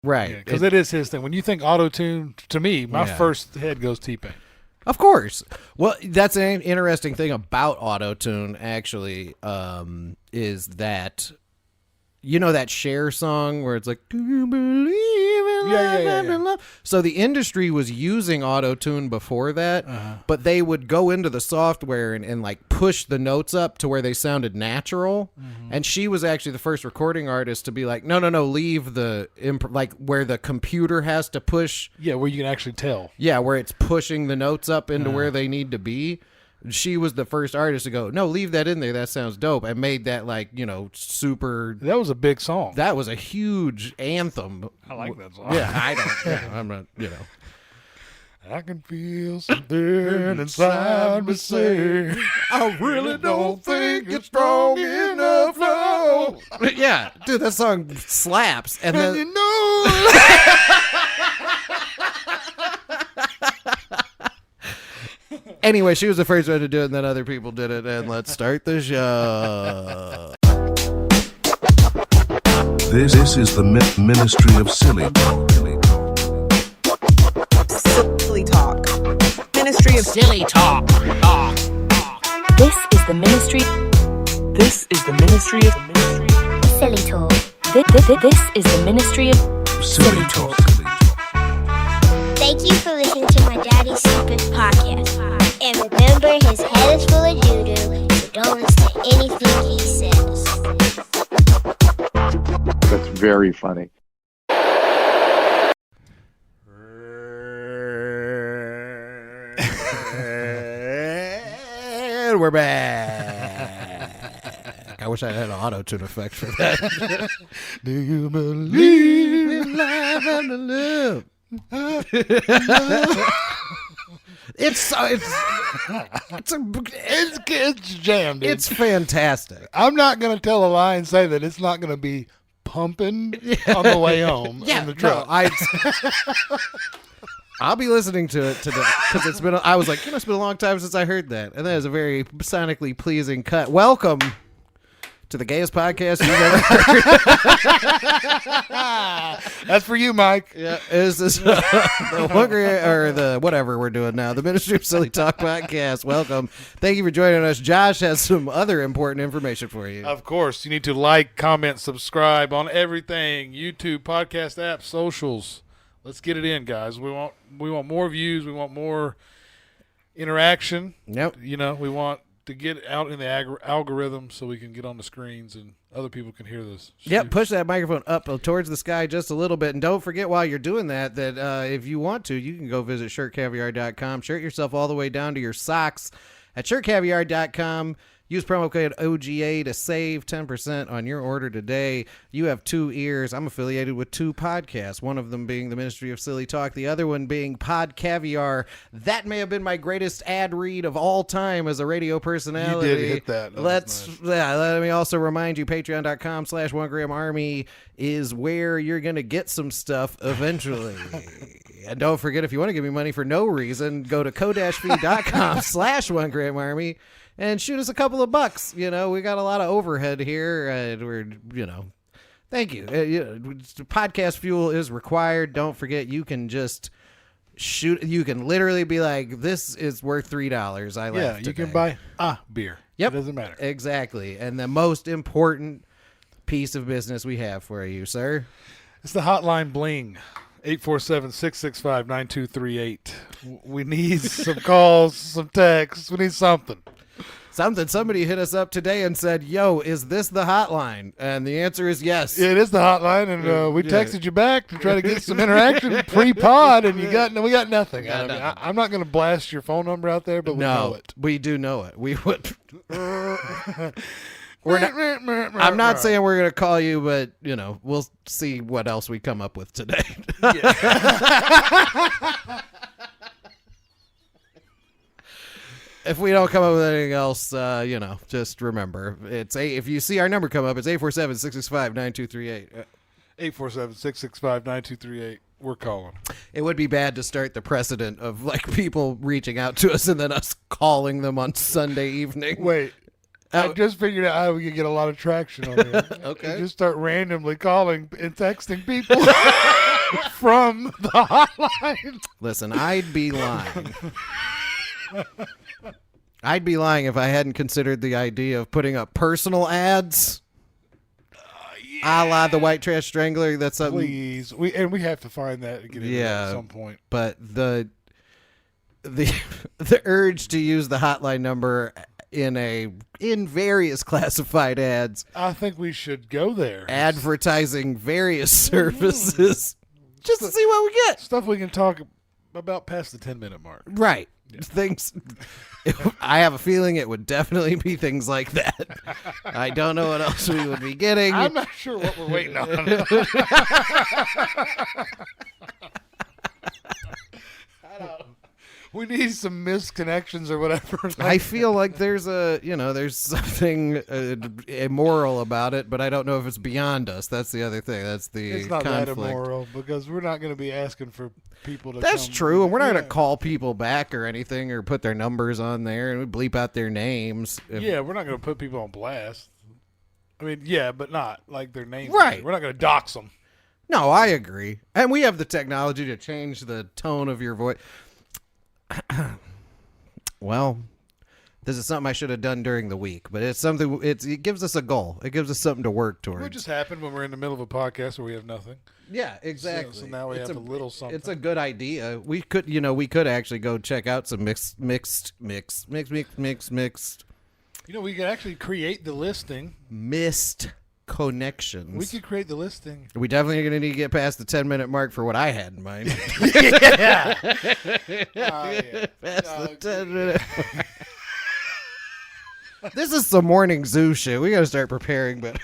Right. Because it is his thing. When you think auto-tune, to me, my first head goes T-Pain. Of course. Well, that's an interesting thing about auto-tune, actually, is that, you know that Cher song where it's like, do you believe in love and love? So the industry was using auto-tune before that, but they would go into the software and like push the notes up to where they sounded natural. And she was actually the first recording artist to be like, no, leave the, like where the computer has to push. Yeah, where you can actually tell. Yeah, where it's pushing the notes up into where they need to be. She was the first artist to go, no, leave that in there. That sounds dope. And made that like, you know, super. That was a big song. That was a huge anthem. I like that song. Yeah, I don't. Yeah, I'm not, you know. I can feel something inside me say, I really don't think it's strong enough. No. Yeah, dude, that song slaps. And then, you know. Anyway, she was the first one to do it, and then other people did it. And let's start the show. This is the Ministry of Silly Talk. Silly Talk. Ministry of Silly Talk. This is the Ministry. This is the Ministry of Silly Talk. This is the Ministry of Silly Talk. Thank you for listening to my daddy's stupid podcast. And remember, his head is full of doo-doo, so don't listen to anything he says. That's very funny. And we're back. I wish I had an auto-tune effect for that. Do you believe in life and the love? It's jammed. It's fantastic. I'm not going to tell a lie and say that it's not going to be pumping on the way home in the truck. No, I'll be listening to it today because it's been. I was like, it's been a long time since I heard that, and that is a very sonically pleasing cut. Welcome to the gayest podcast you've ever heard. That's for you, Mike. Yeah, is this the Hungry or the whatever we're doing now? The Ministry of Silly Talk podcast. Welcome. Thank you for joining us. Josh has some other important information for you. Of course, you need to like, comment, subscribe on everything: YouTube, podcast apps, socials. Let's get it in, guys. We want more views. We want more interaction. Yep. You know, we want to get out in the algorithm so we can get on the screens and other people can hear this. Yep, push that microphone up towards the sky just a little bit. And don't forget while you're doing that if you want to, you can go visit shirtcaviar.com. Shirt yourself all the way down to your socks at shirtcaviar.com. Use promo code OGA to save 10% on your order today. You have two ears. I'm affiliated with two podcasts, one of them being the Ministry of Silly Talk, the other one being Pod Caviar. That may have been my greatest ad read of all time as a radio personality. You did hit that. Let me also remind you, patreon.com/1GramArmy is where you're going to get some stuff eventually. And don't forget, if you want to give me money for no reason, go to ko-fi.com/1GramArmy. And shoot us a couple of bucks. You know, we got a lot of overhead here. Thank you. Podcast fuel is required. Don't forget, you can just shoot. You can literally be like, this is worth $3. I laughed. Yeah, you can buy a beer. Yep. It doesn't matter. Exactly. And the most important piece of business we have for you, sir. It's the hotline bling. 847-665-9238. We need some calls, some texts. We need something. Somebody hit us up today and said, yo, is this the hotline? And the answer is yes. It is the hotline, and we texted you back to try to get some interaction pre-pod, and we got nothing. I'm not going to blast your phone number out there, but we know it. We do know it. We would. I'm not saying we're going to call you, but, we'll see what else we come up with today. If we don't come up with anything else, just remember, if you see our number come up, it's 847-665-9238. 847-665-9238. We're calling. It would be bad to start the precedent of like people reaching out to us and then us calling them on Sunday evening. Wait. I just figured out how we could get a lot of traction on here. Okay. Just start randomly calling and texting people. from the hotline. Listen, I'd be lying. I'd be lying if I hadn't considered the idea of putting up personal ads. A la the White Trash Strangler. That's something. Please, we have to find that and get into that at some point. But the urge to use the hotline number in various classified ads, I think we should go there. advertising various services, just to see what we get. Stuff we can talk about past the 10-minute mark. Right. Things. I have a feeling it would definitely be things like that. I don't know what else we would be getting. I'm not sure what we're waiting on. We need some missed connections or whatever. I feel like there's something immoral about it, but I don't know if it's beyond us. That's the other thing. That's the It's not conflict. that immoral because we're not going to be asking for people to. That's come. true, and we're not Yeah. going to call people back or anything or put their numbers on there and we bleep out their names. Yeah, we're not going to put people on blast. I mean, yeah, but not like their name. Right. We're not going to dox them. No, I agree. And we have the technology to change the tone of your voice. Well, this is something I should have done during the week, but it's something. It gives us a goal. It gives us something to work towards. What just happened when we're in the middle of a podcast where we have nothing? Yeah, exactly. So now we have a little something. It's a good idea. We could actually go check out some mixed. You know, we could actually create the listing. Missed connections. We could create the listing. We definitely are going to need to get past the 10-minute mark for what I had in mind. Yeah. Past the 10-minute mark. This is some morning zoo shit. We got to start preparing better.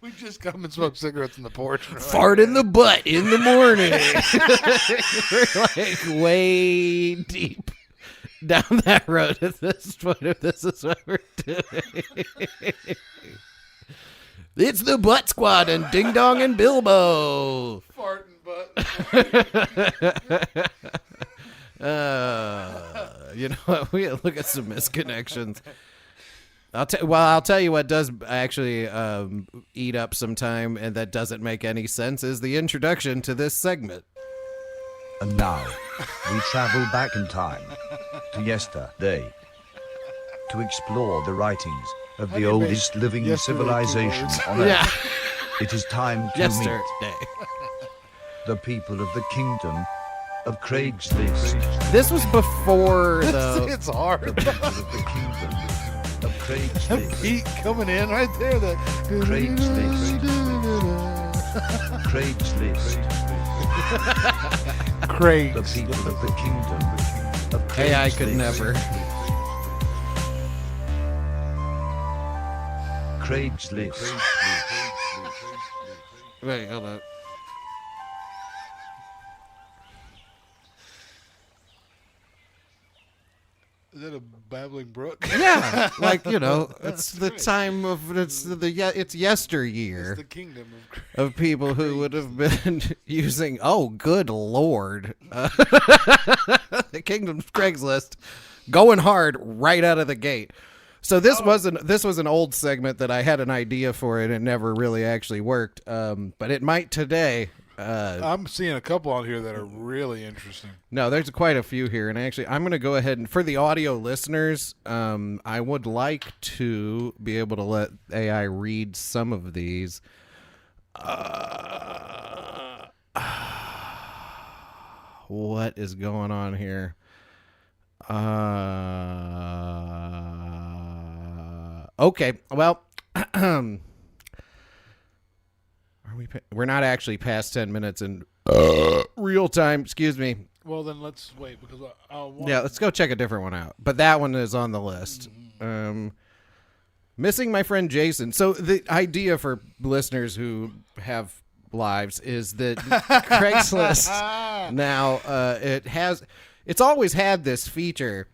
We just come and smoke cigarettes in the porch. Fart in the butt in the morning. We're like way deep down that road at this point, if this is what we're doing. It's the Butt Squad and Ding Dong and Bilbo. Farting butt. You know what? We look at some misconnections. I'll tell you what does actually eat up some time and that doesn't make any sense is the introduction to this segment. And now, we travel back in time to yesterday to explore the writings of the oldest living yesterday civilization keywords? on Earth. Yeah, It is time to yesterday. meet the people of the kingdom of Craigslist. This was before the. It's hard. The people of the kingdom of Craigslist. Beat coming in right there. The Craigslist. Craigslist. Craig. The people of the kingdom of Craigslist. Hey, I could never. Craigslist. Wait, hold on. Is that a babbling brook? Yeah, like it's the time of it's yesteryear. It's the kingdom Of people who would have been using, oh, good Lord, the Kingdom's Craigslist, going hard right out of the gate. So this was an old segment that I had an idea for it and never really actually worked, but it might today. I'm seeing a couple on here that are really interesting. No, there's quite a few here, and actually, I'm going to go ahead and for the audio listeners, I would like to be able to let AI read some of these. What is going on here? Okay, well, we're not actually past 10 minutes in real time. Excuse me. Well, then let's wait because I want. Yeah, let's go check a different one out. But that one is on the list. Missing my friend Jason. So the idea for listeners who have lives is that Craigslist now it's always had this feature,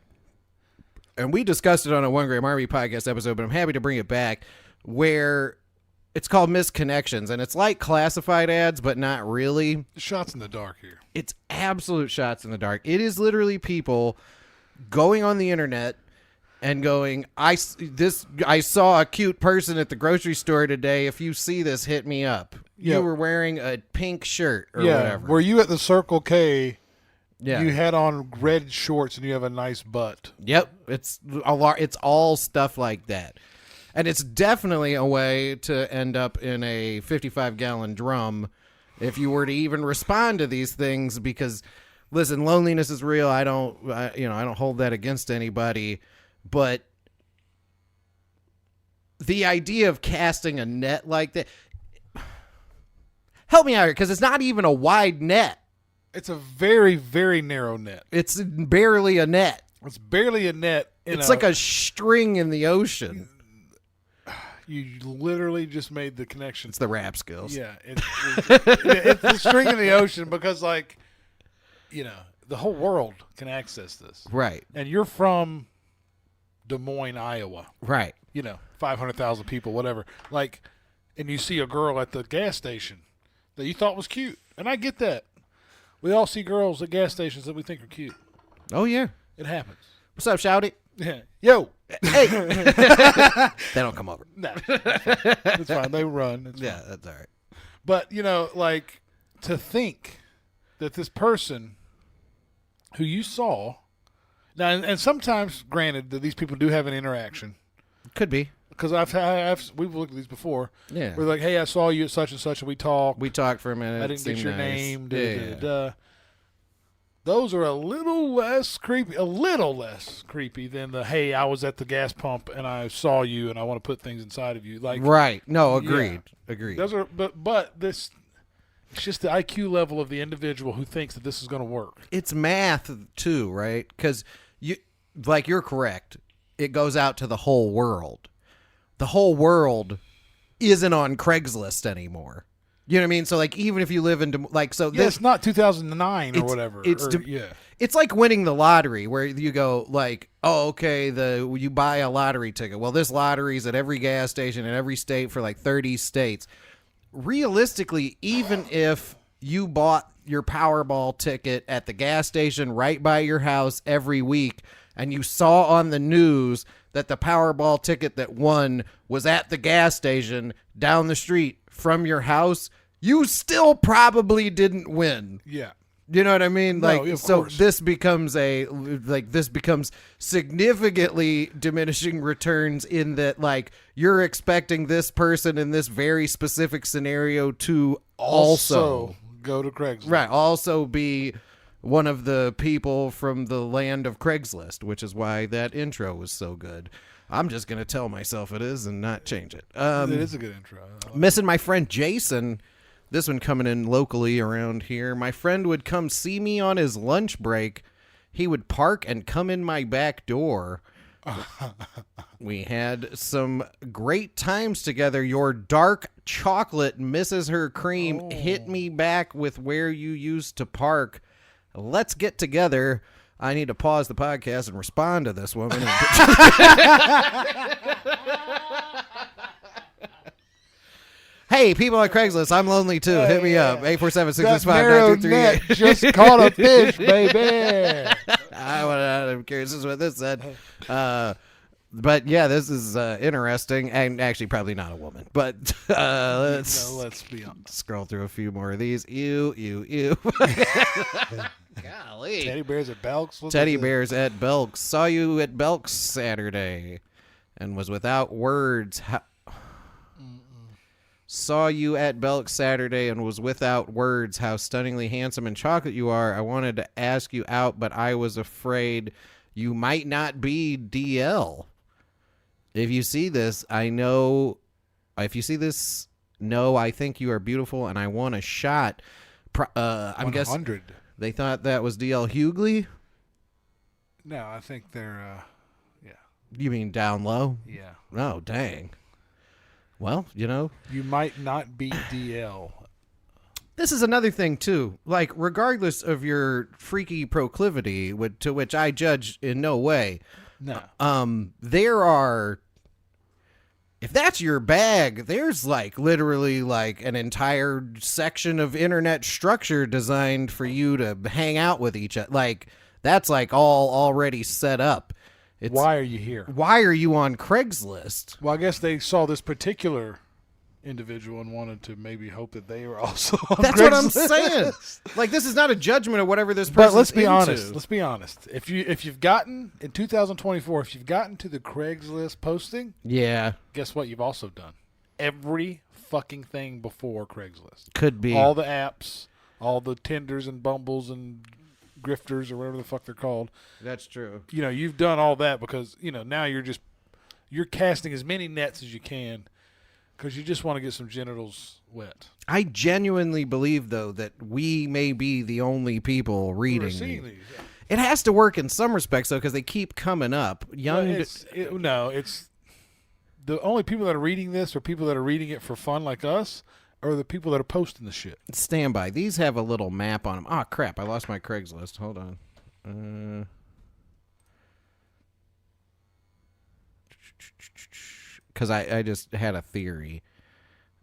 and we discussed it on a One Gram Army podcast episode, but I'm happy to bring it back, where it's called misconnections, and it's like classified ads, but not really. Shots in the dark here. It's absolute shots in the dark. It is literally people going on the internet and going, I saw a cute person at the grocery store today. If you see this, hit me up. Yeah. You were wearing a pink shirt or whatever. Were you at the Circle K? Yeah. You had on red shorts and you have a nice butt. Yep. It's all stuff like that. And it's definitely a way to end up in a 55-gallon drum if you were to even respond to these things, because listen, loneliness is real. I don't hold that against anybody, but the idea of casting a net like that, help me out here, because it's not even a wide net. It's a very, very narrow net. It's barely a net. It's barely a net. It's like a string in the ocean. You literally just made the connection. It's the rap skills. Yeah. It's the string in the ocean because, like, the whole world can access this. Right. And you're from Des Moines, Iowa. Right. 500,000 people, whatever. Like, and you see a girl at the gas station that you thought was cute. And I get that. We all see girls at gas stations that we think are cute. Oh, yeah. It happens. What's up, Shouty? Yeah. Yo. Hey. They don't come over. No. It's fine. They run. It's Yeah, fine. that's all right. But, like, to think that this person who you saw, now, and sometimes, granted, that these people do have an interaction. Could be. Because we've looked at these before. Yeah. We're like, hey, I saw you at such and such, and we talked. We talked for a minute. I didn't get Seemed your nice. name. Yeah. Those are a little less creepy than the, hey, I was at the gas pump and I saw you and I want to put things inside of you. Like, right. No, agreed. Yeah. Agreed. Those are, but this, it's just the IQ level of the individual who thinks that this is going to work. It's math too, right? Because you're correct. It goes out to the whole world. The whole world isn't on Craigslist anymore. You know what I mean? So, like, even if you live in, It's not 2009 or whatever. It's like winning the lottery, where you go, like, oh, okay, you buy a lottery ticket. Well, this lottery's at every gas station in every state for like 30 states. Realistically, even if you bought your Powerball ticket at the gas station right by your house every week, and you saw on the news that the Powerball ticket that won was at the gas station down the street from your house, you still probably didn't win. Yeah. You know what I mean? No, Like, of so course. this becomes significantly diminishing returns in that, like, you're expecting this person in this very specific scenario to also go to Craigslist. right, also be one of the people from the land of Craigslist, which is why that intro was so good. I'm just going to tell myself it is and not change it. It is a good intro. Missing my friend Jason. This one coming in locally around here. My friend would come see me on his lunch break. He would park and come in my back door. We had some great times together. Your dark chocolate misses her cream. Hit me back with where you used to park. Let's get together. I need to pause the podcast and respond to this woman. Hey, people on Craigslist, I'm lonely too. Hit me up. 847-665-9238. Just caught a fish, baby. I'm curious as to what this said. But yeah, this is interesting, and actually probably not a woman. But Let's be honest. Scroll through a few more of these. Ew. Golly. Teddy bears at Belk's. Teddy bears at Belk's. Saw you at Belk's Saturday and was without words. Saw you at Belk's Saturday and was without words how stunningly handsome and chocolate you are. I wanted to ask you out, but I was afraid you might not be DL. If you see this, I know. If you see this, no, I think you are beautiful and I want a shot. I'm guessing 100. they thought that was DL Hughley. No, I think they're, yeah. You mean down low? Yeah. Oh, dang. Well, you know. You might not be DL. This is another thing, too. Like, regardless of your freaky proclivity, to which I judge in no way, No. there are... If that's your bag, there's, like, literally, like, an entire section of internet structure designed for you to hang out with each other. Like, that's, like, all already set up. Why are you here? Why are you on Craigslist? Well, I guess they saw this particular individual and wanted to maybe hope that they were also on That's Craigslist. what I'm saying. Like, this is not a judgment of whatever this person's But let's be into. honest. Let's be honest. If you've gotten in 2024, if you've gotten to the Craigslist posting, Yeah. guess what? You've also done every fucking thing before Craigslist. Could be. All the apps, all the Tinders and Bumbles and Grifters or whatever the fuck they're called. That's true. You know, you've done all that because, you know, now you're casting as many nets as you can because you just want to get some genitals wet. I genuinely believe, though, that we may be the only people reading We're seeing these. these. It has to work in some respects, though, because they keep coming up. It's the only people that are reading this are people that are reading it for fun like us, or the people that are posting the shit. Stand by. These have a little map on them. Oh, crap. I lost my Craigslist. Hold on. Because I just had a theory.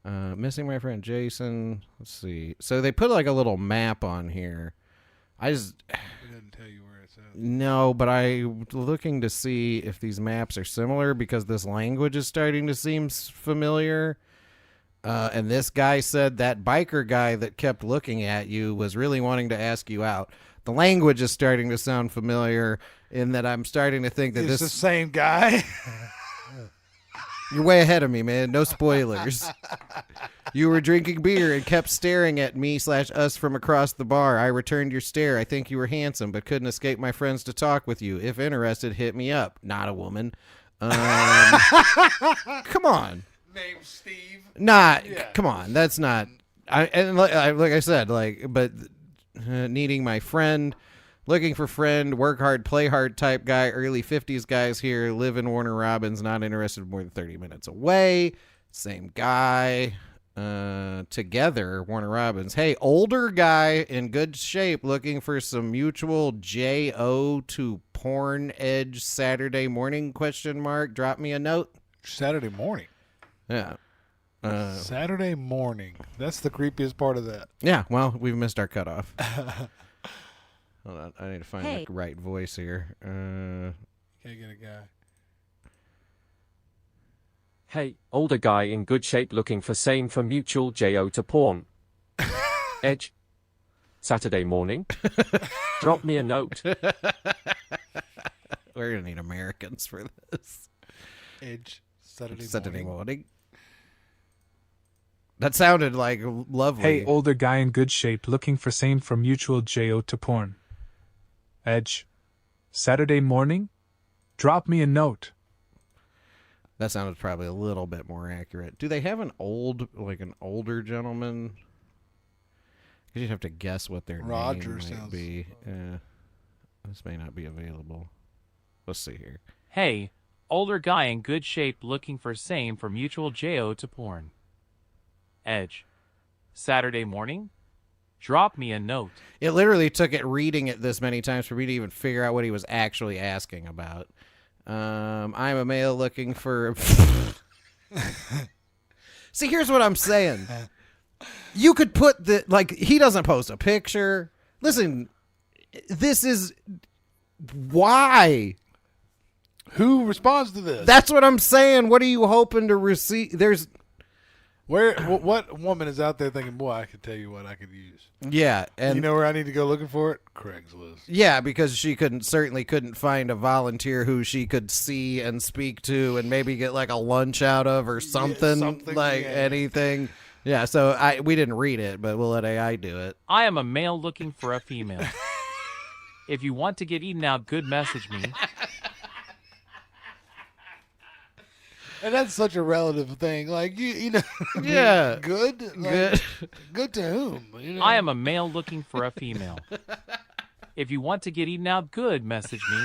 Missing my friend Jason. Let's see. So they put like a little map on here. It doesn't tell you where it's at. No, but I'm looking to see if these maps are similar because this language is starting to seem familiar. And this guy said that biker guy that kept looking at you was really wanting to ask you out. The language is starting to sound familiar in that I'm starting to think that It's the same guy. You're way ahead of me, man. No spoilers. You were drinking beer and kept staring at me/us from across the bar. I returned your stare. I think you were handsome, but couldn't escape my friends to talk with you. If interested, hit me up. Not a woman. Come on. Name Steve. Come on. That's not. Like I said, but needing my friend. Looking for friend, work hard, play hard type guy, early 50s guys here, live in Warner Robins, not interested more than 30 minutes away. Same guy. Together, Warner Robins. Hey, older guy in good shape, looking for some mutual J.O. to porn edge Saturday morning, ? Drop me a note. Saturday morning. Yeah. Saturday morning. That's the creepiest part of that. Yeah, well, we've missed our cutoff. Hold on, I need to find Hey. the right voice here. Can't get a guy. Hey, older guy in good shape looking for same for mutual JO to porn. Edge. Saturday morning. Drop me a note. We're going to need Americans for this. Edge. Saturday morning. That sounded like lovely. Hey, older guy in good shape looking for same from mutual JO to porn. Edge. Saturday morning? Drop me a note. That sounded probably a little bit more accurate. Do they have an older gentleman? You'd have to guess what their Roger name might sounds- be. This may not be available. Let's see here. Hey, older guy in good shape looking for same for mutual JO to porn. Edge. Saturday morning? Drop me a note. It literally took it reading it this many times for me to even figure out what he was actually asking about. I'm a male looking for... See, here's what I'm saying. You could put he doesn't post a picture. Listen, this is... Why? Who responds to this? That's what I'm saying. What are you hoping to receive? What woman is out there thinking, boy, I could tell you what I could use? Yeah, and you know where I need to go looking for it? Craigslist. Yeah, because she certainly couldn't find a volunteer who she could see and speak to and maybe get like a lunch out of or something, anything. Yeah, so we didn't read it, but we'll let AI do it. I am a male looking for a female. If you want to get eaten out, good message me. And that's such a relative thing. Like, you know. Yeah. Good? Like, good to whom? You know? I am a male looking for a female. If you want to get eaten out, good message me.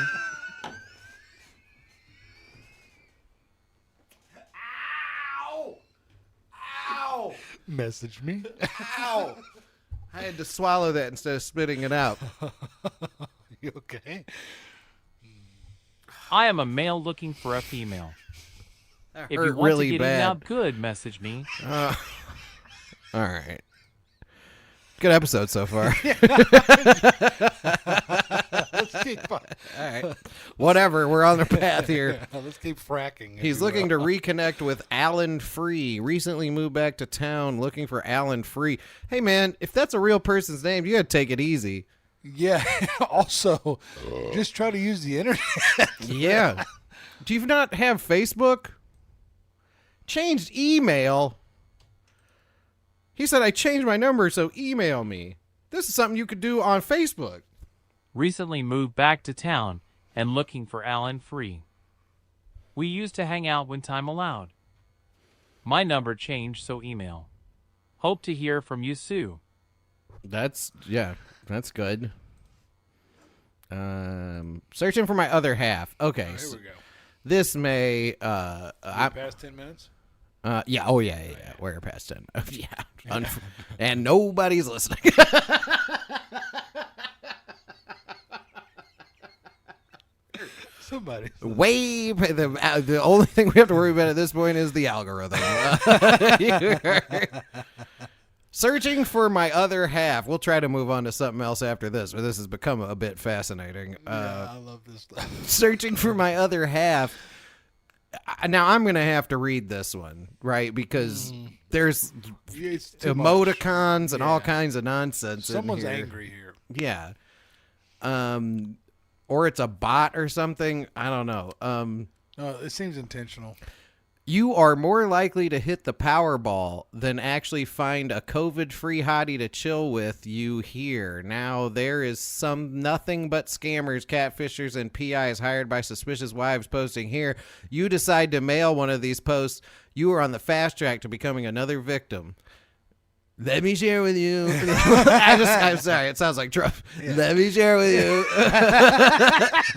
Ow! Message me. Ow! I had to swallow that instead of spitting it out. You okay? I am a male looking for a female. That If hurt you want really to get bad. eaten out, good message me. All right. Good episode so far. Let's keep. All right. Whatever. We're on the path here. Let's keep fracking. He's looking to reconnect with Alan Free. Recently moved back to town, looking for Alan Free. Hey, man, if that's a real person's name, you got to take it easy. Yeah. Also, just try to use the internet. Yeah. Do you not have Facebook? Changed email. He said, I changed my number, so email me. This is something you could do on Facebook. Recently moved back to town and looking for Alan Free. We used to hang out when time allowed. My number changed, so email. Hope to hear from you soon. That's good. Searching for my other half. Okay. Here we go. This may, Past 10 minutes? yeah. Oh, yeah. We're past 10. Yeah. And nobody's listening. Somebody. The only thing we have to worry about at this point is the algorithm. Searching for my other half. We'll try to move on to something else after this, but this has become a bit fascinating. Yeah, I love this stuff. Searching for my other half. Now I'm going to have to read this one, right? Because there's emoticons and all kinds of nonsense. Someone's in here. angry here. Yeah. Or it's a bot or something. I don't know. It seems intentional. You are more likely to hit the Powerball than actually find a COVID-free hottie to chill with you here. Now, there is nothing but scammers, catfishers, and PIs hired by suspicious wives posting here. You decide to mail one of these posts, you are on the fast track to becoming another victim. Let me share with you. I'm sorry, it sounds like Trump. Yeah. Let me share with you.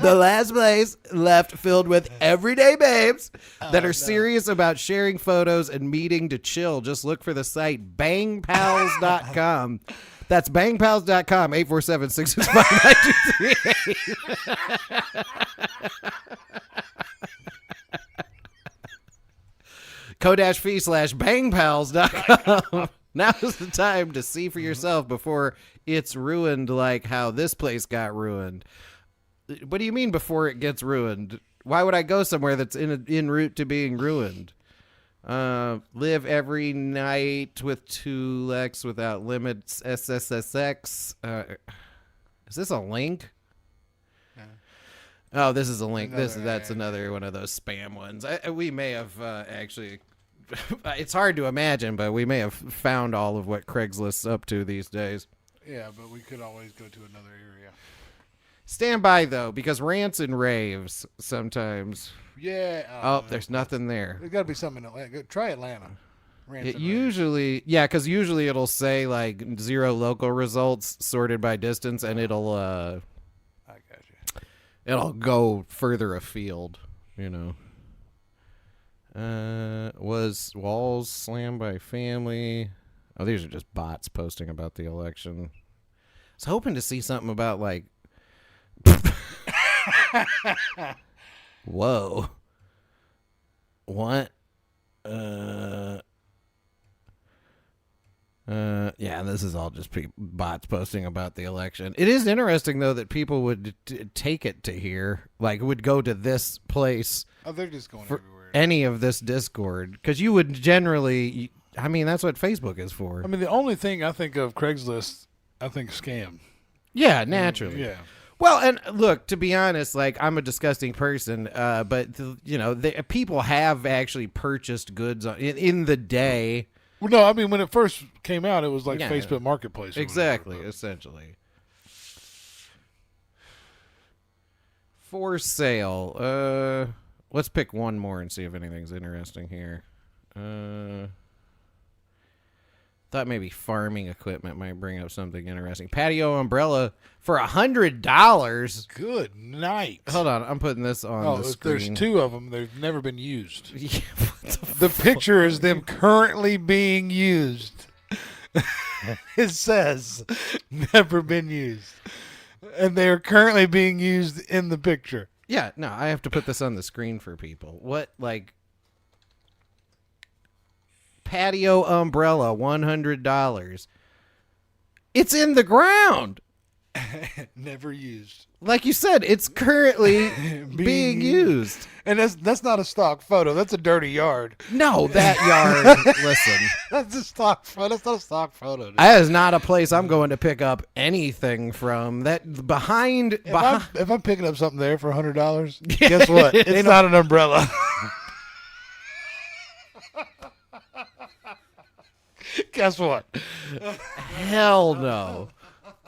The last place left filled with everyday babes that are serious about sharing photos and meeting to chill. Just look for the site bangpals.com. That's bangpals.com, 847-665-9238. Co-fee/bangpals.com. Now's the time to see for yourself before it's ruined, like how this place got ruined. What do you mean before it gets ruined? Why would I go somewhere that's en route to being ruined? Live every night with 2 Lex without limits. SSSX. Is this a link? Oh, this is a link. That's another one of those spam ones. We may have actually. It's hard to imagine, but we may have found all of what Craigslist's up to these days. Yeah, but we could always go to another area. Stand by, though, because rants and raves sometimes. Yeah. There's nothing there. There's got to be something in Atlanta. Try Atlanta. It usually, because usually it'll say, like, 0 local results sorted by distance, and it'll, I got you. It'll go further afield, you know. Was walls slammed by family? Oh, these are just bots posting about the election. I was hoping to see something about like. Whoa. What? Yeah, this is all just bots posting about the election. It is interesting though that people would take it to here, like would go to this place. Oh, they're just going everywhere. Any of this Discord, because you would generally, I mean, that's what Facebook is for. I mean, the only thing I think of Craigslist, I think scam. Yeah, naturally. Yeah. Well, and look, to be honest, like I'm a disgusting person, but you know, people have actually purchased goods in the day. Well, no, I mean when it first came out, it was like Facebook Marketplace. Exactly, essentially. For sale. Let's pick one more and see if anything's interesting here. Thought maybe farming equipment might bring up something interesting. Patio umbrella for $100. Good night. Hold on, I'm putting this on the screen. There's 2 of them. They've never been used. The picture is them currently being used. It says never been used, and they are currently being used in the picture. Yeah, no, I have to put this on the screen for people. What, like, patio umbrella, $100. It's in the ground. Never used. Like you said, it's currently being used. And that's not a stock photo. That's a dirty yard. No, that yard, listen. That's a stock photo. That's not a stock photo. Dude. That is not a place I'm going to pick up anything from. Behind. If I'm picking up something there for $100, guess what? It's not an umbrella. Guess what? Hell no.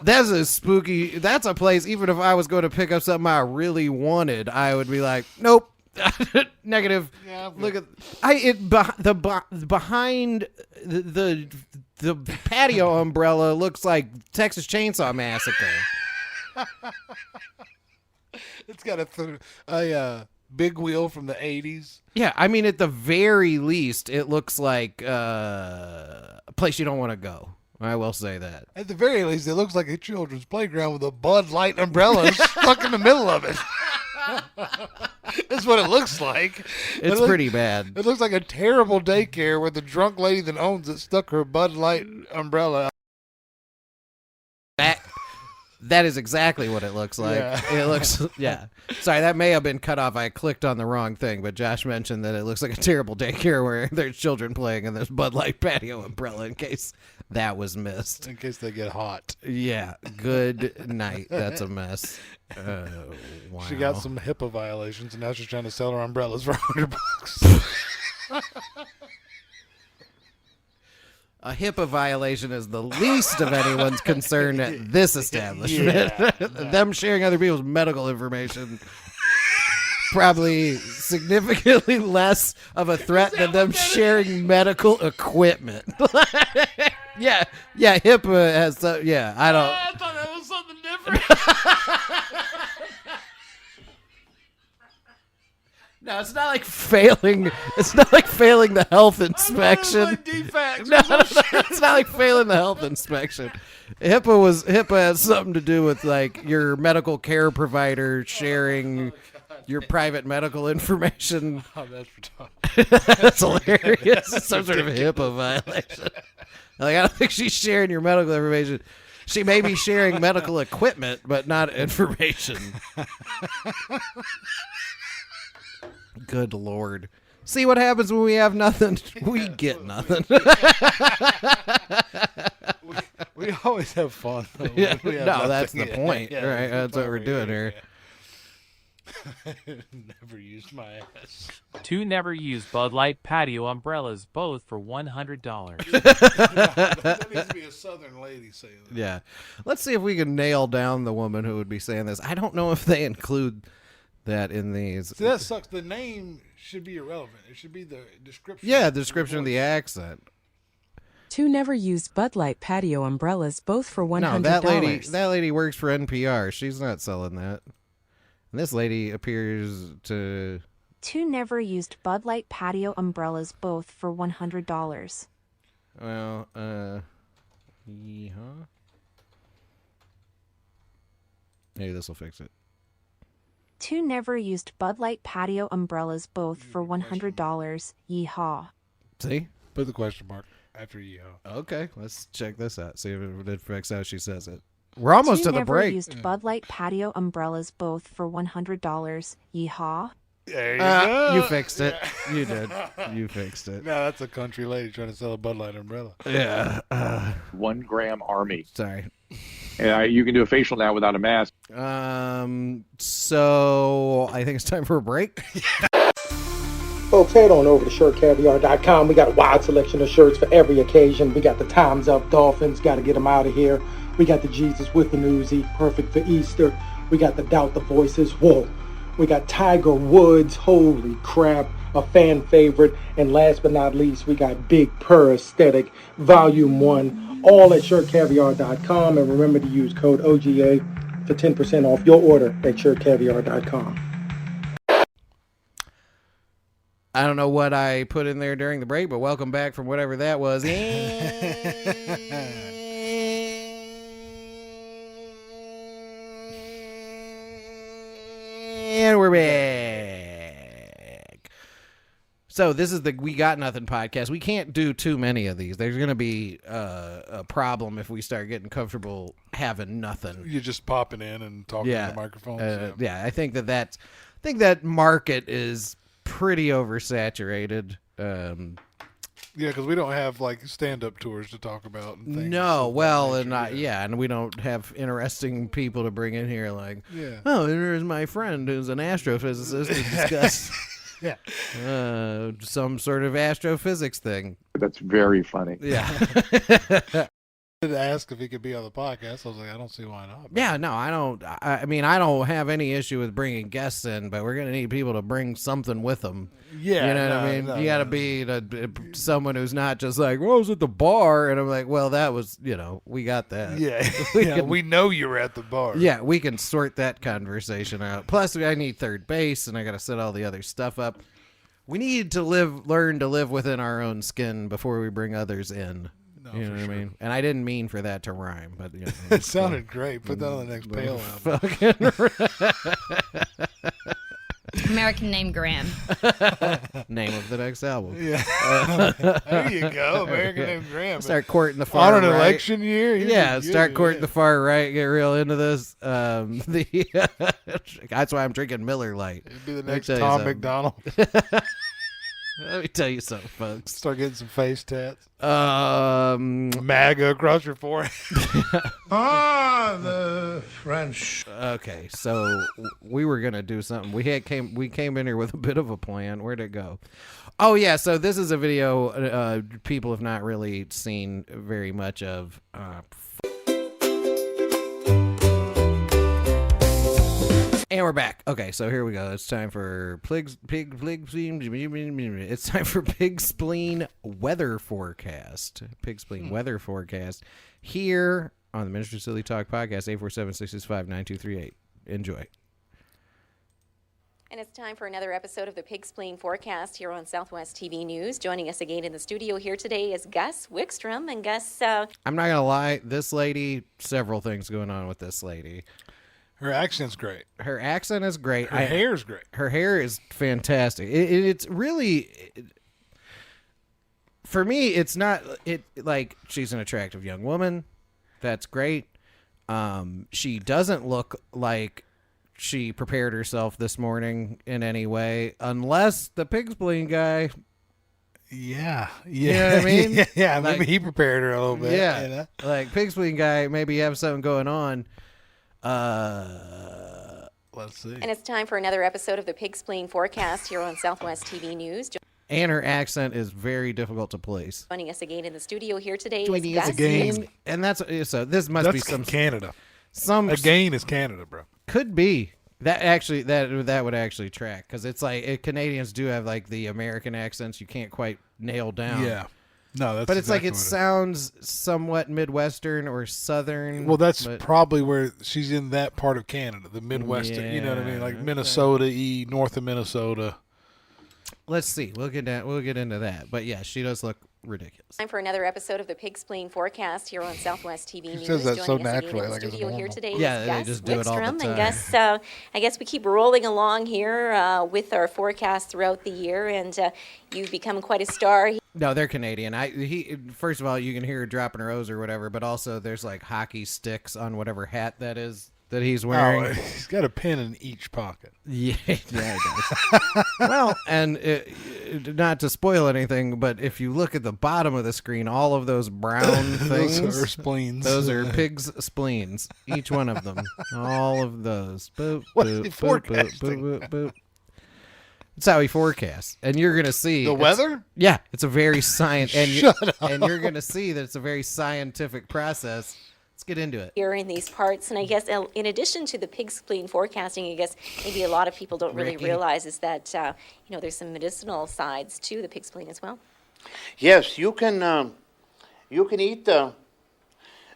That's a spooky. That's a place. Even if I was going to pick up something I really wanted, I would be like, nope, negative. Yeah, look at behind the patio umbrella looks like Texas Chainsaw Massacre. It's got a big wheel from the 80s. Yeah, I mean, at the very least, it looks like a place you don't want to go. I will say that. At the very least, it looks like a children's playground with a Bud Light umbrella stuck in the middle of it. That's what it looks like. It's pretty bad. It looks like a terrible daycare where the drunk lady that owns it stuck her Bud Light umbrella. That is exactly what it looks like. Yeah. It looks, yeah. Sorry, that may have been cut off. I clicked on the wrong thing, but Josh mentioned that it looks like a terrible daycare where there's children playing and there's Bud Light patio umbrella in case that was missed. In case they get hot. Yeah. Good night. That's a mess. Wow. She got some HIPAA violations, and now she's trying to sell her umbrellas for $100. A HIPAA violation is the least of anyone's concern at this establishment. Yeah. Them sharing other people's medical information probably significantly less of a threat than them sharing medical equipment. Yeah, HIPAA has I don't. I thought that was something different. No, it's not like failing. It's not like failing the health inspection. Like defects. No, it's not like failing the health inspection. HIPAA has something to do with like your medical care provider sharing your private medical information. Oh, that's retarded. That's hilarious. It's some sort of HIPAA violation. Like, I don't think she's sharing your medical information. She may be sharing medical equipment, but not information. Good Lord. See what happens when we have nothing? We get nothing. We always have fun. Though, Yeah. we have No, that's the nothing. point. Yeah, Right? That's what we're doing here. Never used my ass. 2 never used Bud Light patio umbrellas, both for $100. That needs to be a southern lady saying that. Yeah. Let's see if we can nail down the woman who would be saying this. I don't know if they include that in these. See, that sucks. The name should be irrelevant. It should be the description. Yeah, the description of the accent. 2 never used Bud Light patio umbrellas, both for $100. No, that lady works for NPR. She's not selling that. And this lady appears to... 2 never used Bud Light patio umbrellas, both for $100. Well, yeehaw. Maybe this will fix it. 2 never used Bud Light patio umbrellas, both for $100. Yeehaw. See? Put the question mark after yeehaw. Okay, let's check this out. See if it affects how she says it. We're almost 2 to the break. never used Bud Light patio umbrellas, both for $100. Yeehaw. There you go. You fixed it. You did. You fixed it. No, that's a country lady trying to sell a Bud Light umbrella. Yeah. 1 gram army. Sorry. And you can do a facial now without a mask. So I think it's time for a break. Folks, head on over to shirtcaviar.com. We got a wide selection of shirts for every occasion. We got the Time's Up Dolphins, got to get them out of here. We got the Jesus with an Uzi, perfect for Easter. We got the Doubt the Voices, whoa. We got Tiger Woods, holy crap, a fan favorite. And last but not least, we got Big Purr Aesthetic, Volume 1, all at shirtcaviar.com. And remember to use code OGA for 10% off your order at shirtcaviar.com. I don't know what I put in there during the break, but welcome back from whatever that was. And we're back. So this is the We Got Nothing podcast. We can't do too many of these. There's going to be a problem if we start getting comfortable having nothing. You're just popping in and talking to the microphones. Yeah, I think that market is pretty oversaturated. Yeah, because we don't have like stand-up tours to talk about. And things No, well, and we don't have interesting people to bring in here. Like, oh, here's my friend who's an astrophysicist to discuss. Some sort of astrophysics thing. That's very funny. Yeah. To ask if he could be on the podcast, I was like, I don't see why not. Yeah, no, I don't. I mean, I don't have any issue with bringing guests in, but we're gonna need people to bring something with them. Yeah, you know what I mean. You got to be someone who's not just like, well, I was at the bar, and I'm like, well, that was, we got that. Yeah, we know you were at the bar. Yeah, we can sort that conversation out. Plus, I need third base, and I got to set all the other stuff up. We need to learn to live within our own skin before we bring others in. No, you know what I mean? And I didn't mean for that to rhyme, but it sounded great. Put that on the next Pale album. American name Graham. Name of the next album. Yeah. There you go. American name Graham. Start courting the far right. On an right. election year? Start courting the far right. Get real into this. That's why I'm drinking Miller Lite. It'd be the next Tom McDonald. Let me tell you something, folks. Start getting some face tats. MAGA across your forehead. The French. Okay, so we were gonna do something. We came in here with a bit of a plan. Where'd it go? Oh yeah, so this is a video people have not really seen very much of. And we're back. Okay, so here we go. It's time for pig spleen. It's time for pig spleen weather forecast. Pig spleen weather forecast here on the Ministry of Silly Talk podcast. 847-665-9238. Enjoy. And it's time for another episode of the Pig Spleen Forecast here on Southwest TV News. Joining us again in the studio here today is Gus Wickstrom. And Gus, I'm not gonna lie, this lady. Several things going on with this lady. Her accent's great. Her accent is great. Her hair's great. Her hair is fantastic. It's really, for me, it's not like she's an attractive young woman. That's great. She doesn't look like she prepared herself this morning in any way, unless the pig spleen guy. Yeah. You know what I mean? Yeah, maybe he prepared her a little bit. Yeah. Like pig spleen guy, maybe you have something going on. Let's see. And it's time for another episode of the Pig Spleen Forecast here on Southwest TV News. And her accent is very difficult to place. Joining us again in the studio here today is Gus. Again. And that's so. This must be some Canada. Again is Canada, bro. Could be that actually that would actually track because it's like Canadians do have like the American accents you can't quite nail down. Yeah. No, that's but it's exactly like it sounds somewhat Midwestern or Southern. Well, that's probably where she's in that part of Canada, the Midwestern. Yeah, you know what I mean, like Minnesota, north of Minnesota. Let's see. We'll get into that. But yeah, she does look ridiculous. Time for another episode of the Pig Spleen Forecast here on Southwest TV News. Says that so Joining us again naturally, in the like it's studio here normal. today Yeah, is they Gus just do it all the Wickstrom. time. And Gus, I guess we keep rolling along here with our forecast throughout the year, and you've become quite a star. No, they're Canadian. First of all, you can hear her dropping her O's or whatever, but also there's like hockey sticks on whatever hat that is that he's wearing. Oh, he's got a pin in each pocket. Yeah, he does. Well, and not to spoil anything, but if you look at the bottom of the screen, all of those brown things, those are spleens. Those are pigs' spleens. Each one of them. All of those. Boop, What boop, is he boop, boop, forecasting? boop, boop, boop. That's how he forecasts, and you're gonna see The weather. Yeah, it's a very Shut up. and you're gonna see that it's a very scientific process. Let's get into it. Here in these parts, and I guess in addition to the pig spleen forecasting, I guess maybe a lot of people don't really Ricky. realize is that there's some medicinal sides to the pig spleen as well. Yes, you can eat the.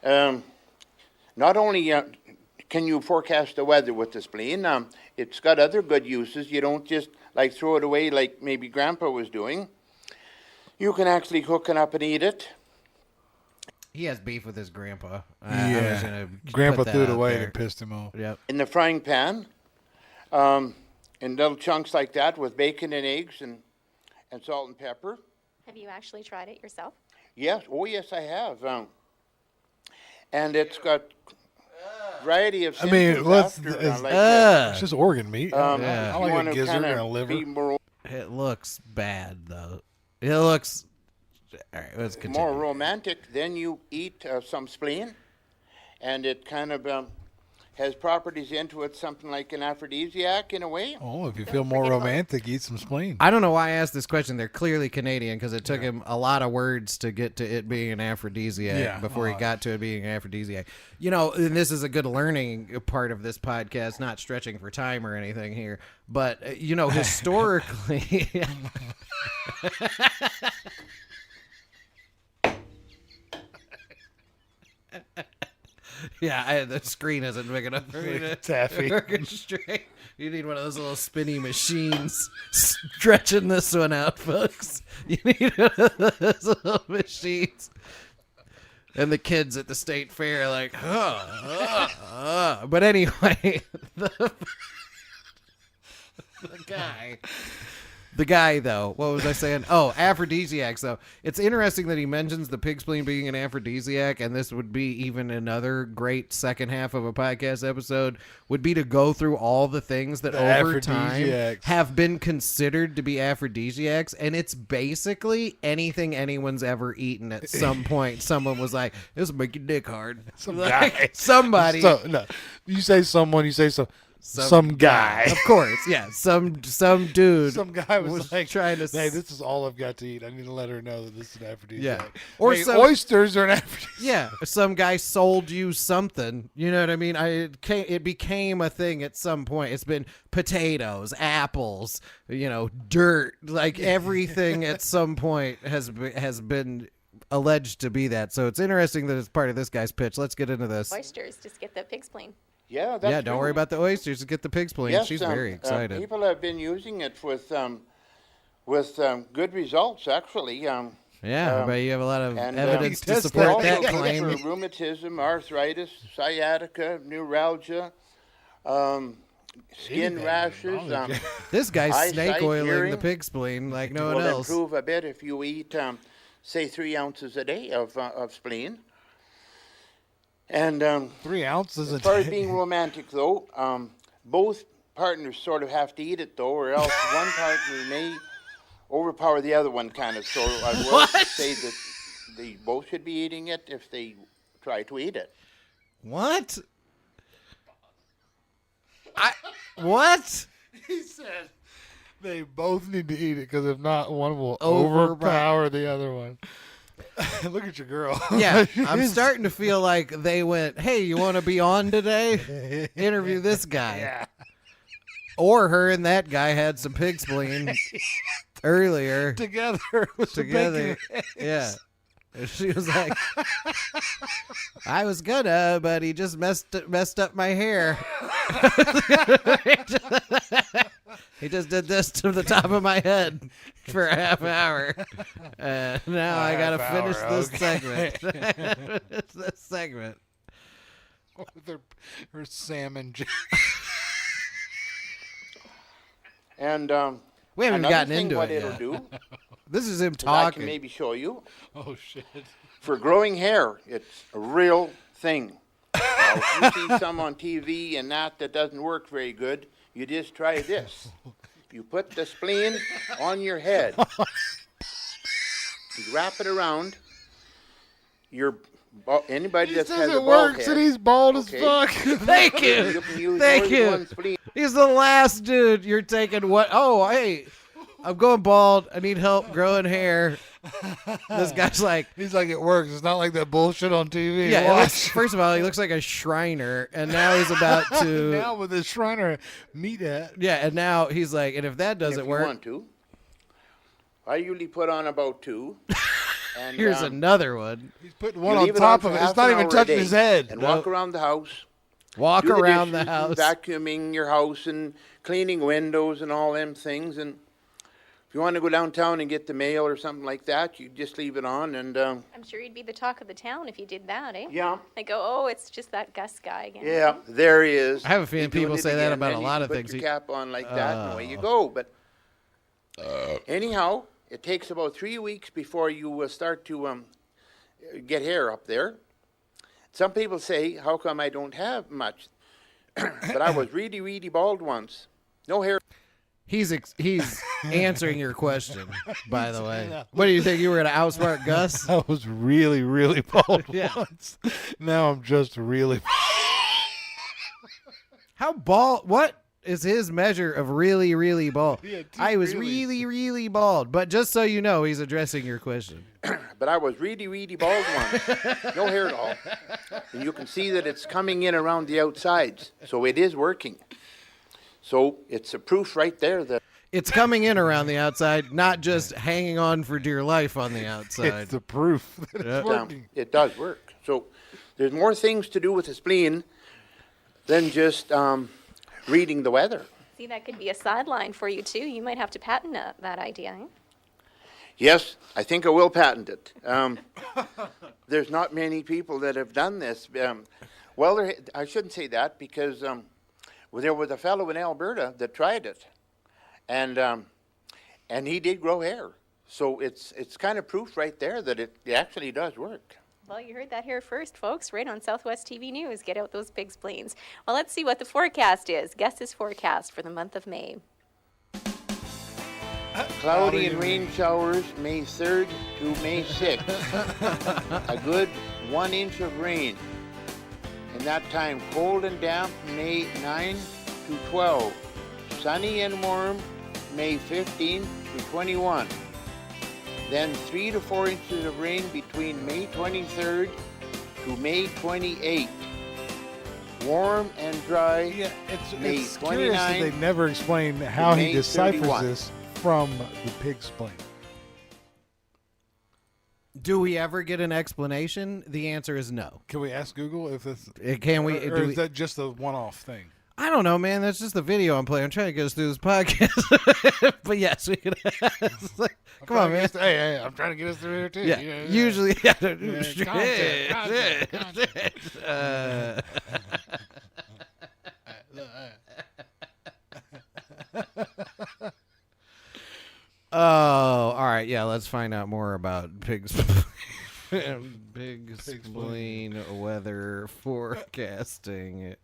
Not only can you forecast the weather with the spleen, it's got other good uses. You don't just like throw it away like maybe Grandpa was doing. You can actually cook it up and eat it. He has beef with his grandpa. Yeah, Grandpa threw it away and it pissed him off. Yep. In the frying pan, in little chunks like that with bacon and eggs, and and salt and pepper. Have you actually tried it yourself? Yes, oh yes, I have. And it's got variety of I mean, what's it's just organ meat. Yeah. I like a gizzard and a liver. It looks bad though. It looks. All right, let's continue. More romantic. Then you eat some spleen, and it kind of has properties into it, something like an aphrodisiac in a way. Oh, if you feel more romantic, eat some spleen. I don't know why I asked this question. They're clearly Canadian because it took him a lot of words to get to it being an aphrodisiac before he got to it being an aphrodisiac. You know, and this is a good learning part of this podcast, not stretching for time or anything here. But, you know, historically... Yeah, the screen isn't big enough for me to Taffy. orchestrate. You need one of those little spinny machines stretching this one out, folks. You need one of those little machines. And the kids at the state fair are like, But anyway, the guy, though, what was I saying? Oh, aphrodisiacs, though. It's interesting that he mentions the pig spleen being an aphrodisiac, and this would be even another great second half of a podcast episode, would be to go through all the things that over time have been considered to be aphrodisiacs, and it's basically anything anyone's ever eaten at some point. Someone was like, this will make your dick hard. Somebody. No, you say someone, you say so. Some guy. Of course, yeah. Some dude. Some guy was like, trying to hey, this is all I've got to eat. I need to let her know that this is an aphrodisiac. Yeah. Or hey, oysters are an aphrodisiac. Yeah. Some guy sold you something. You know what I mean? It became a thing at some point. It's been potatoes, apples, you know, dirt. Like everything at some point has been alleged to be that. So it's interesting that it's part of this guy's pitch. Let's get into this. Oysters, just get the pig spleen. Yeah, that's don't worry about the oysters. Get the pig spleen. Yes, she's very excited. People have been using it with good results, actually. But you have a lot of and, evidence to support that also claim. For rheumatism, arthritis, sciatica, neuralgia, skin rashes. This guy's snake eyesight, oiling hearing. the pig spleen like no one will else. Improve a bit if you eat, say, 3 ounces a day of spleen. And 3 ounces a day. As far as being romantic, though, both partners sort of have to eat it, though, or else one partner may overpower the other one, kind of. So I will say that they both should be eating it if they try to eat it. What? What? He said they both need to eat it because if not, one will overpower the other one. Look at your girl. Yeah, I'm starting to feel like they went, hey, you want to be on today? Interview this guy. Yeah. Or her and that guy had some pig spleen earlier. Together. Yeah. She was like, I was gonna, but he just messed up my hair. He just did this to the top of my head for a half hour. Now I gotta finish this segment. This segment. With her salmon. And we haven't another gotten thing into what it it'll yet. do. This is him I talking. can maybe show you. Oh shit! For growing hair, it's a real thing. Now, if you see some on TV and that doesn't work very good, you just try this. You put the spleen on your head. You wrap it around. Anybody that's has a bald works head, and he's bald as fuck. Thank you. You can use Thank more than you. one spleen. He's the last dude you're taking. What? Oh, hey, I'm going bald. I need help growing hair. This guy's like, he's like, it works. It's not like that bullshit on TV. Yeah. First of all, he looks like a Shriner, and now he's about to. Now with his Shriner meat hat. Yeah, and now he's like, and if that doesn't If work, you want to, I usually put on about 2. And, here's another one. He's putting one on top of it. It's not even touching his head. And walk around the house. Walk do around the dishes house. and vacuuming your house and cleaning windows and all them things. And if you want to go downtown and get the mail or something like that, you just leave it on. And I'm sure you'd be the talk of the town if you did that, eh? Yeah. They go, oh, it's just that Gus guy again. Yeah, there he is. I have a feeling He's doing people it say that again. about Then a you lot of put things. Your cap on like that, and away you go. But anyhow, it takes about 3 weeks before you start to get hair up there. Some people say, how come I don't have much? But I was really, really bald once. No hair. He's answering your question, by the way. What do you think? You were going to outsmart Gus? I was really, really bald Yeah. once. Now I'm just really How bald? What is his measure of really, really bald? Yeah, two I was reallys. really, really bald. But just so you know, he's addressing your question. But I was really, really bald once. No hair at all. And you can see that it's coming in around the outsides. So it is working. So it's a proof right there that It's coming in around the outside, not just hanging on for dear life on the outside. It's the proof that it's working. it does work. So there's more things to do with the spleen than just reading the weather. See, that could be a sideline for you, too. You might have to patent that idea. Eh? Yes, I think I will patent it. There's not many people that have done this. I shouldn't say that because there was a fellow in Alberta that tried it, and he did grow hair. So it's kind of proof right there that it actually does work. Well, you heard that here first, folks, right on Southwest TV News. Get out those pig spleens. Well, let's see what the forecast is. Guess this forecast for the month of May. Cloudy and rain showers May 3rd to May 6th. A good 1 inch of rain. In that time, cold and damp May 9 to 12. Sunny and warm May 15 to 21. Then 3 to 4 inches of rain between May 23rd to May 28th. Warm and dry. Yeah, May it's curious that 29 they never explain how he May deciphers 31. this from the pig spleen. Do we ever get an explanation? The answer is no. Can we ask Google if this? Can we? Or do is we- that just a one-off thing? I don't know, man. That's just the video I'm playing. I'm trying to get us through this podcast. But yes, we could. Come on, man. Hey, I'm trying to get us through here too. Yeah, You know, usually. content. Oh, all right. Yeah, let's find out more about pig spleen weather forecasting.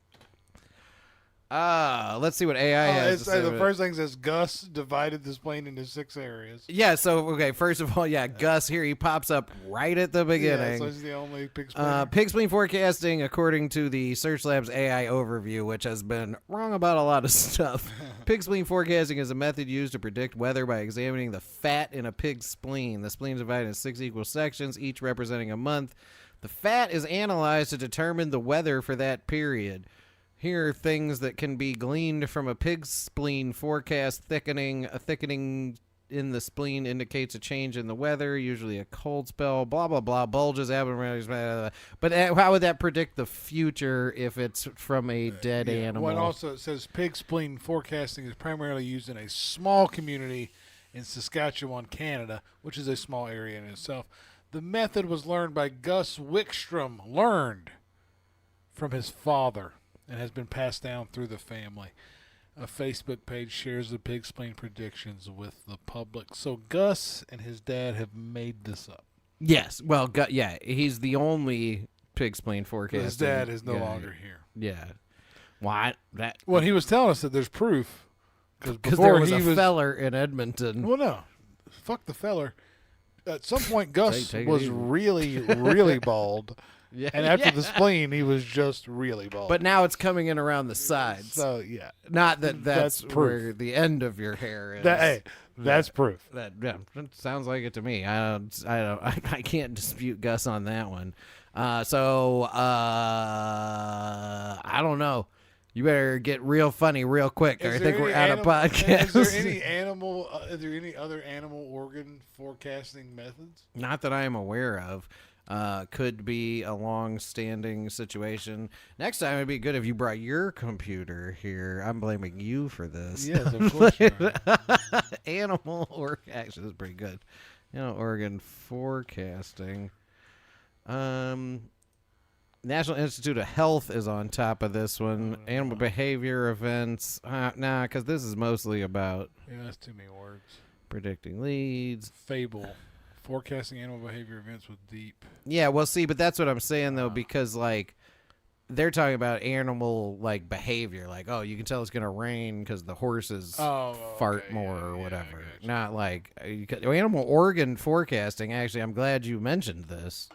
Let's see what AI has to say. The about it. first thing says Gus divided the spleen into 6 areas. Yeah, so, okay, first of all, Gus here, he pops up right at the beginning. Yeah, so he's the only pig spleen. Pig spleen forecasting, according to the Search Labs AI overview, which has been wrong about a lot of stuff. Pig spleen forecasting is a method used to predict weather by examining the fat in a pig's spleen. The spleen is divided into 6 equal sections, each representing a month. The fat is analyzed to determine the weather for that period. Here are things that can be gleaned from a pig's spleen forecast. A thickening in the spleen indicates a change in the weather, usually a cold spell, blah, blah, blah, bulges, abnormalities, blah, blah, blah. But how would that predict the future if it's from a dead animal? Well, also it says pig spleen forecasting is primarily used in a small community in Saskatchewan, Canada, which is a small area in itself. The method was learned by Gus Wickstrom, from his father, and has been passed down through the family. A Facebook page shares the pig spleen predictions with the public. So Gus and his dad have made this up. Yes. Well, he's the only pig spleen forecast. His dad is no longer here. Yeah. Why? Well, he was telling us that there's proof. Because there was a feller in Edmonton. Well, no. Fuck the feller. At some point, Gus Take it was easy. really, really bald. Yeah, and after the yeah. spleen, he was just really bald. But now it's coming in around the sides. So, yeah. Not that's proof. where the end of your hair is. That's proof. That sounds like it to me. I can't dispute Gus on that one. I don't know. You better get real funny real quick, or I think we're out of podcast. Is there any other animal organ forecasting methods? Not that I am aware of. Could be a long-standing situation. Next time, it'd be good if you brought your computer here. I'm blaming you for this. Yes, of course you are. Animal actually, this is pretty good. Organ forecasting. National Institute of Health is on top of this one. Animal behavior events. Because this is mostly about. Yeah, that's too many words. Predicting leads. Fable. Forecasting animal behavior events with deep. Yeah, well, see, but that's what I'm saying, though, because, like, they're talking about animal, like, behavior. Like, oh, you can tell it's going to rain because the horses fart more or whatever. Not like animal organ forecasting. Actually, I'm glad you mentioned this.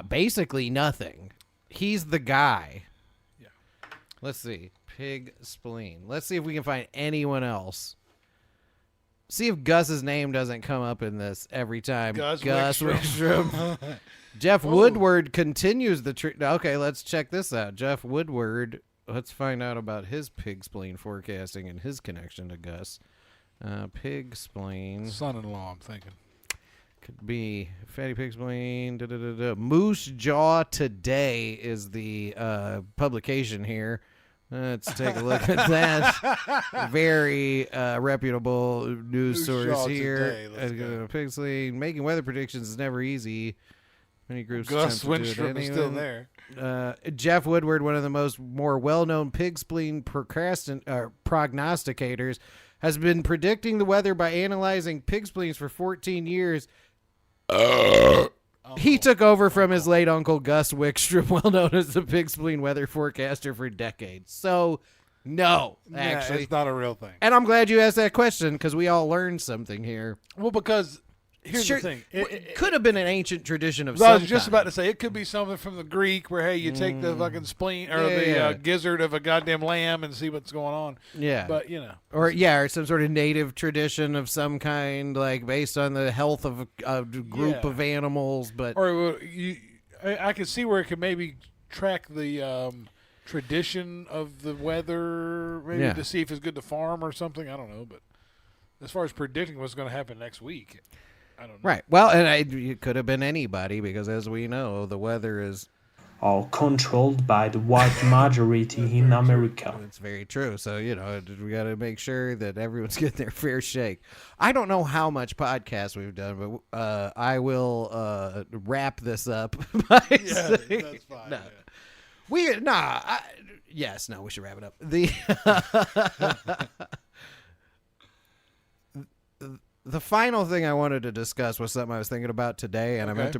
Basically nothing. He's the guy. Yeah. Let's see. Pig spleen. Let's see if we can find anyone else. See if Gus's name doesn't come up in this every time. Gus Wickstrom. Jeff Woodward continues the okay, let's check this out. Jeff Woodward, let's find out about his pig spleen forecasting and his connection to Gus. Pig spleen. Son-in-law, I'm thinking. Could be fatty pig spleen. Moose Jaw Today is the publication here. Let's take a look at that. Very reputable news source here. Pig spleen. Making weather predictions is never easty. Many groups. Gus Wickstrom is still there. Jeff Woodward, one of the more well-known pig spleen prognosticators, has been predicting the weather by analyzing pig spleens for 14 years. He took over from his late uncle Gus Wickstrom, well known as the pig spleen weather forecaster for decades. So, no, actually, it's not a real thing. And I'm glad you asked that question because we all learned something here. Well, because here's the thing. It could have been an ancient tradition of I some was just kind. about to say, it could be something from the Greek where, hey, you take the fucking spleen or the gizzard of a goddamn lamb and see what's going on. Yeah. But, you know. Or some sort of native tradition of some kind, like based on the health of a group of animals. But I can see where it could maybe track the tradition of the weather, maybe to see if it's good to farm or something. I don't know. But as far as predicting what's going to happen next week, I don't know. Right. Well, and it could have been anybody because, as we know, the weather is all controlled by the white majority in America. It's very true. So, we got to make sure that everyone's getting their fair shake. I don't know how much podcast we've done, but I will wrap this up by saying, that's fine. No. We should wrap it up. The final thing I wanted to discuss was something I was thinking about today, and I meant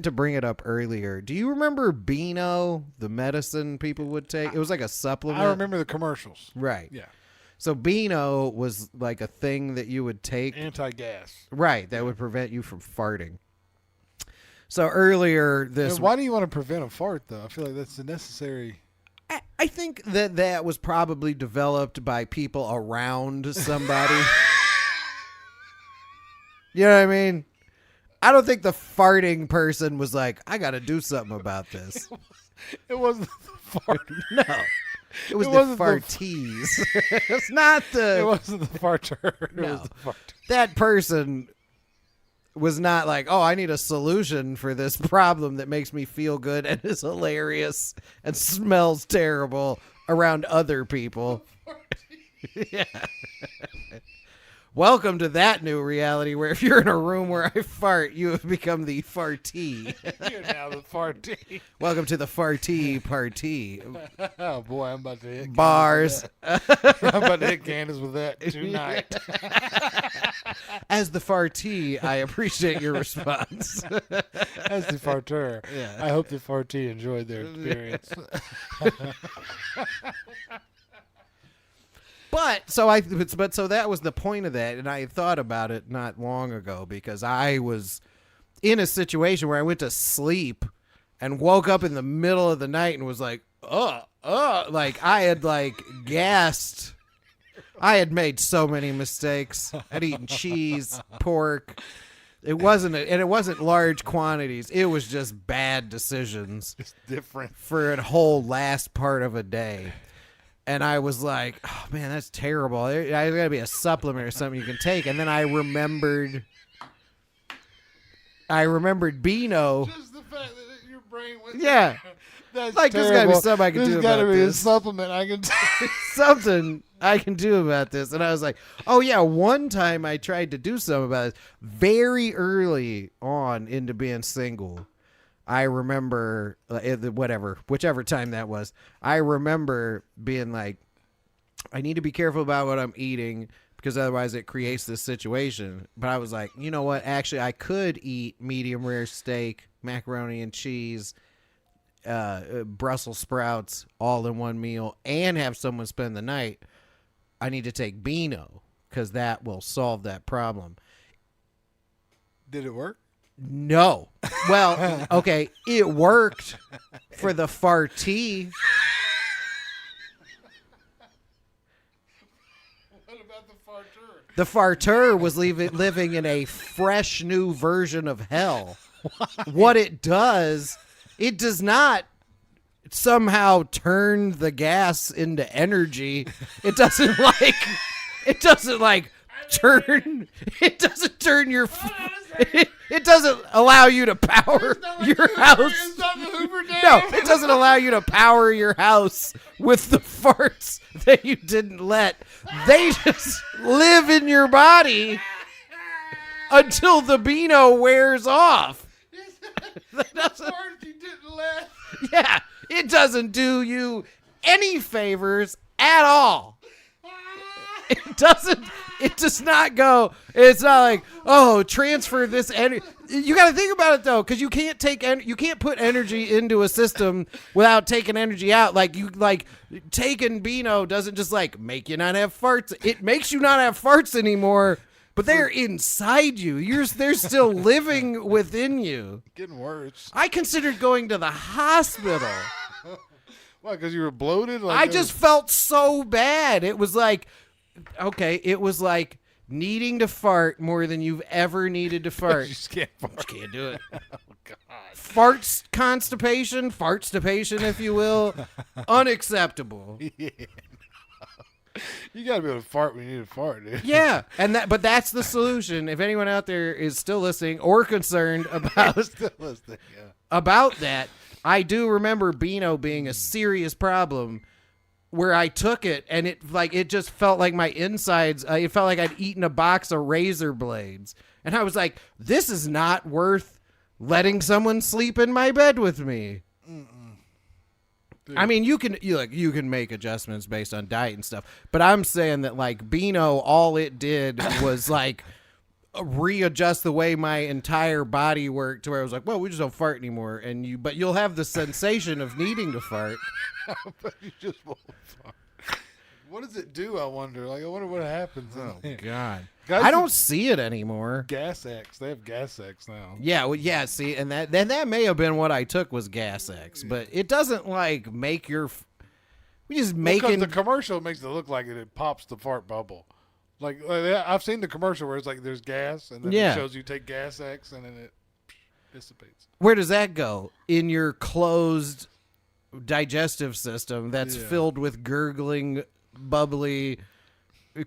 to bring it up earlier. Do you remember Beano, the medicine people would take? It was like a supplement. I remember the commercials. Right. Yeah. So Beano was like a thing that you would take. Anti-gas. Right. That would prevent you from farting. So earlier this... Why do you want to prevent a fart, though? I feel like that's a necessary... I think that was probably developed by people around somebody. You know what I mean? I don't think the farting person was like, I got to do something about this. It wasn't the fart. No. It was the fartees. It's not the... It wasn't the farter. It No. was the fart. That person was not like, oh, I need a solution for this problem that makes me feel good and is hilarious and smells terrible around other people. Yeah. Welcome to that new reality where if you're in a room where I fart, you have become the fartee. You're now the fartee. Welcome to the fartee party. Oh, boy, I'm about to hit Bars. I'm about to hit Candace with that tonight. As the fartee, I appreciate your response. As the farter, Yeah. I hope the fartee enjoyed their experience. So that was the point of that, and I thought about it not long ago because I was in a situation where I went to sleep and woke up in the middle of the night and was like, like I had gassed. I had made so many mistakes. I'd eaten cheese, pork. It wasn't large quantities. It was just bad decisions. It's different for a whole last part of a day. And I was like, oh, man, that's terrible. There's got to be a supplement or something you can take. And then I remembered Beano. Just the fact that your brain went Yeah. That's like, there's got to be something I can do about this. There's got to be a supplement I can take. Something I can do about this. And I was like, oh, yeah, one time I tried to do something about it very early on into being single. I remember, whichever time that was, I remember being like, I need to be careful about what I'm eating because otherwise it creates this situation. But I was like, you know what? Actually, I could eat medium rare steak, macaroni and cheese, Brussels sprouts all in one meal and have someone spend the night. I need to take Beano because that will solve that problem. Did it work? No. Well, okay, it worked for the fartee. What about the farter? The farter was living in a fresh new version of hell. What it does not somehow turn the gas into energy. It doesn't turn your it doesn't allow you to power your house. No, it doesn't allow you to power your house with the farts that you didn't let. They just live in your body until the Beano wears off. Yeah, it doesn't do you any favors at all. It does not go. It's not like, oh, transfer this energy. You got to think about it though, because you can't put energy into a system without taking energy out. Like taking Beano doesn't just like make you not have farts. It makes you not have farts anymore. But they're inside you. They're still living within you. Getting worse. I considered going to the hospital. Why? Because you were bloated? I just felt so bad. It was like, okay, it was like needing to fart more than you've ever needed to fart. You just can't fart. You can't do it. Oh, God. Farts constipation, fartstipation, if you will, unacceptable. Yeah. You gotta be able to fart when you need to fart, dude. Yeah, but that's the solution. If anyone out there is still listening or concerned about about that, I do remember Beano being a serious problem where I took it and it just felt like my insides. It felt like I'd eaten a box of razor blades, and I was like, "This is not worth letting someone sleep in my bed with me." Dude. I mean, you can make adjustments based on diet and stuff, but I'm saying that like Beano, all it did was like readjust the way my entire body worked to where I was like, well, we just don't fart anymore, but you'll have the sensation of needing to fart. But you just won't fart. What does it do? I wonder. Like, I wonder what happens. Oh God, guys, I don't see it anymore. Gas X. They have Gas X now. Yeah, well, yeah. See, and that may have been what I took was Gas X, but it doesn't like make your. We just making the commercial makes it look like it pops the fart bubble. Like I've seen the commercial where it's like there's gas and then it shows you take Gas X and then it dissipates. Where does that go? In your closed digestive system that's filled with gurgling, bubbly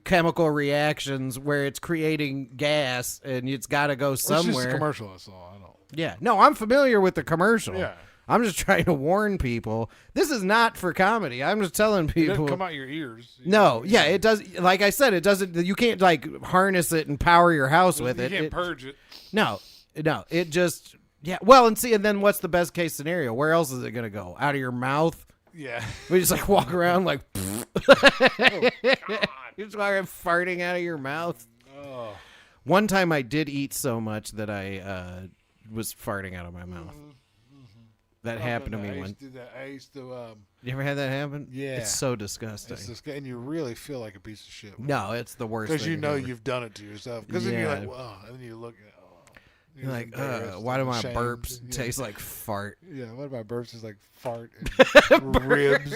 chemical reactions where it's creating gas and it's got to go somewhere. It's just a commercial I saw. I don't. Yeah. No, I'm familiar with the commercial. Yeah. I'm just trying to warn people. This is not for comedy. I'm just telling people. It doesn't come out your ears. No. Yeah, it does. Like I said, it doesn't. You can't like harness it and power your house with it. You can't purge it. No. It just. Yeah. Well, and then what's the best case scenario? Where else is it going to go? Out of your mouth? Yeah. We just like walk around like. Oh, God. You're just walking farting out of your mouth. Oh. One time I did eat so much that I was farting out of my mouth. That happened to me I used to. You ever had that happen? Yeah. It's so disgusting. And you really feel like a piece of shit. No, it's the worst. Because you know you've done it to yourself. Because then you're like, wow. And then you look at you're like, why do my burps taste like fart? Yeah, why do my burps taste like fart and ribs?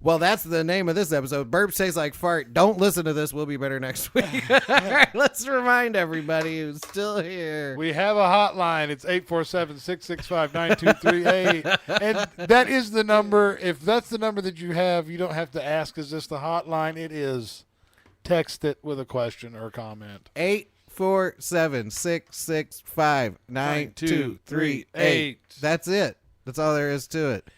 Well, that's the name of this episode. Burps taste like fart. Don't listen to this. We'll be better next week. All right, let's remind everybody who's still here. We have a hotline. It's 847-665-9238. And that is the number. If that's the number that you have, you don't have to ask, is this the hotline? It is. Text it with a question or comment. 847-665-9238. That's it. That's all there is to it.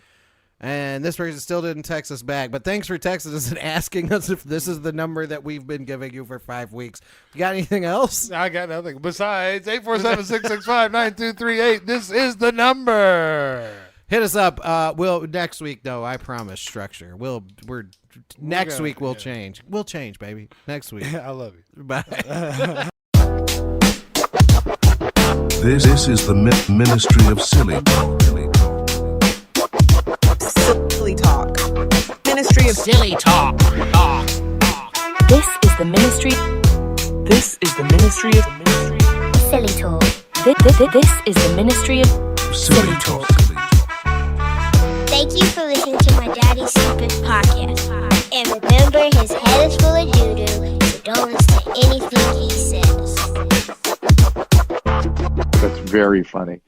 And this person still didn't text us back, but thanks for texting us and asking us if this is the number that we've been giving you for 5 weeks. You got anything else? I got nothing. Besides, 847-665-9238. This is the number. Hit us up. We'll next week though. I promise. Structure. We're Next week we'll change. We'll change, baby. Next week. I love you. Bye. This is the Ministry of Silly Talk. Silly talk. Ministry of Silly talk. This is the ministry. This is the ministry of Silly talk. This is the ministry of Silly Talk. Thank you for listening to my daddy's stupid podcast. And remember, his head is full of doo-doo, so don't listen to anything he says. That's very funny.